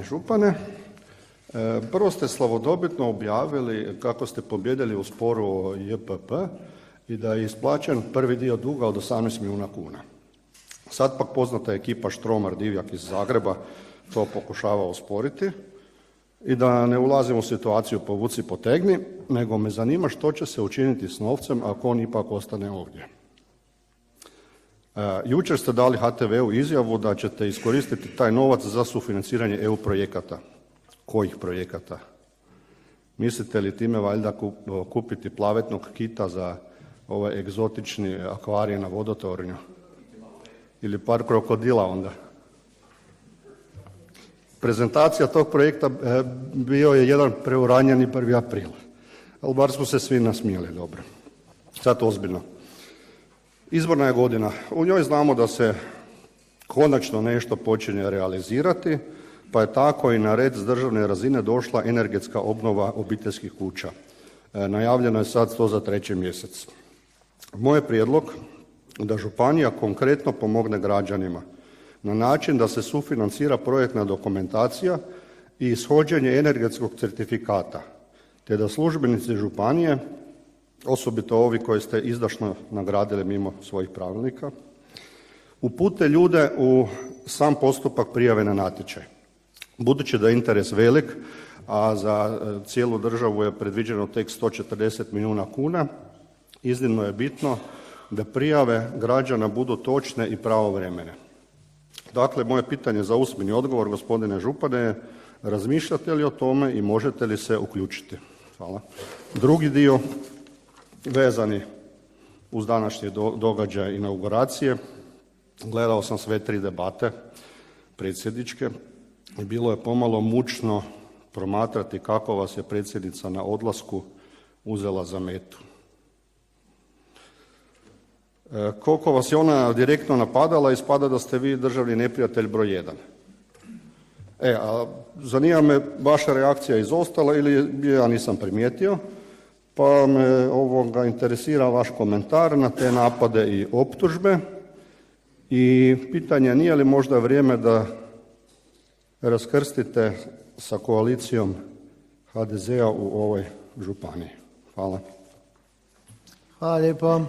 Župane, prvo ste slavodobitno objavili kako ste pobijedili u sporu o JPP i da je isplaćen prvi dio duga od 18 milijuna kuna. Sad pak poznata ekipa Štromar Divjak iz Zagreba to pokušava osporiti i da ne ulazimo u situaciju povuci potegni, nego me zanima što će se učiniti s novcem ako on ipak ostane ovdje. Jučer ste dali HTV-u izjavu da ćete iskoristiti taj novac za sufinanciranje EU projekata. Kojih projekata? Mislite li time valjda kupiti plavetnog kita za ovaj egzotični akvarij na vodotornju? Ili par krokodila onda? Prezentacija tog projekta bio je jedan preuranjeni 1. april. Ali bar smo se svi nasmijeli dobro. Sad ozbiljno. Izborna je godina. U njoj znamo da se konačno nešto počinje realizirati, pa je tako i na red s državne razine došla energetska obnova obiteljskih kuća. Najavljeno je sad to za 3. mjesec. Moj je prijedlog da županija konkretno pomogne građanima na način da se sufinancira projektna dokumentacija i ishođenje energetskog certifikata, te da službenici županije, osobito ovi koji ste izdašno nagradili mimo svojih pravilnika, upute ljude u sam postupak prijave na natječaj. Budući da je interes velik, a za cijelu državu je predviđeno tek 140 milijuna kuna, iznimno je bitno da prijave građana budu točne i pravovremene. Dakle, moje pitanje za usmeni odgovor, gospodine župane, je razmišljate li o tome i možete li se uključiti? Hvala. Drugi dio, vezani uz današnji događaj inauguracije, gledao sam sve 3 debate predsjedničke i bilo je pomalo mučno promatrati kako vas je predsjednica na odlasku uzela za metu. Koliko vas je ona direktno napadala, ispada da ste vi državni neprijatelj broj 1. A zanima me vaša reakcija izostala ili ja nisam primijetio, pa me interesira vaš komentar na te napade i optužbe i pitanje nije li možda vrijeme da raskrstite sa koalicijom HDZ-a u ovoj županiji. Hvala. Hvala lijepo.